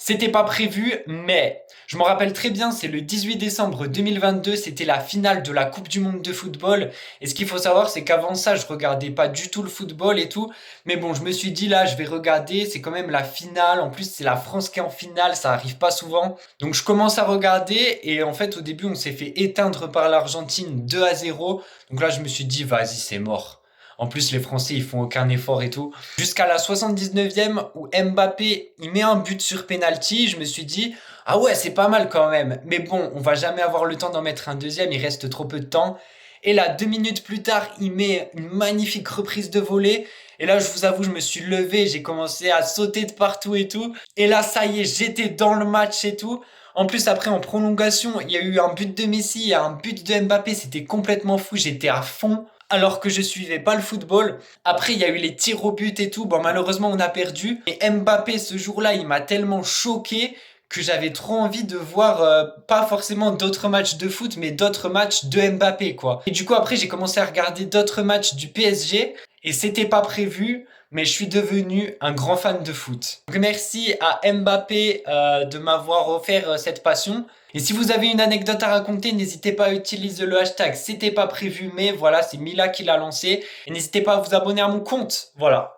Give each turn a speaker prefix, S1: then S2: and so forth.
S1: C'était pas prévu, mais je me rappelle très bien, c'est le 18 décembre 2022, c'était la finale de la Coupe du Monde de football. Et ce qu'il faut savoir, c'est qu'avant ça, je regardais pas du tout le football et tout. Mais bon, je me suis dit là, je vais regarder, c'est quand même la finale. En plus, c'est la France qui est en finale, ça arrive pas souvent. Donc je commence à regarder et en fait, au début, on s'est fait éteindre par l'Argentine 2-0. Donc là, je me suis dit, vas-y, c'est mort. En plus, les Français, ils font aucun effort et tout. Jusqu'à la 79e où Mbappé, il met un but sur penalty, je me suis dit, ah ouais, c'est pas mal quand même. Mais bon, on va jamais avoir le temps d'en mettre un deuxième, il reste trop peu de temps. Et là, 2 minutes plus tard, il met une magnifique reprise de volée. Et là, je vous avoue, je me suis levé, j'ai commencé à sauter de partout et tout. Et là, ça y est, j'étais dans le match et tout. En plus, après, en prolongation, il y a eu un but de Messi, il y a un but de Mbappé, c'était complètement fou, j'étais à fond alors que je suivais pas le football. Après, il y a eu les tirs au but et tout. Bon, malheureusement, on a perdu. Et Mbappé, ce jour-là, il m'a tellement choqué que j'avais trop envie de voir pas forcément d'autres matchs de foot, mais d'autres matchs de Mbappé, quoi. Et du coup, après, j'ai commencé à regarder d'autres matchs du PSG et c'était pas prévu. Mais je suis devenu un grand fan de foot. Donc merci à Mbappé de m'avoir offert cette passion. Et si vous avez une anecdote à raconter, n'hésitez pas à utiliser le hashtag c'était pas prévu, mais voilà, c'est Mila qui l'a lancé. Et n'hésitez pas à vous abonner à mon compte. Voilà.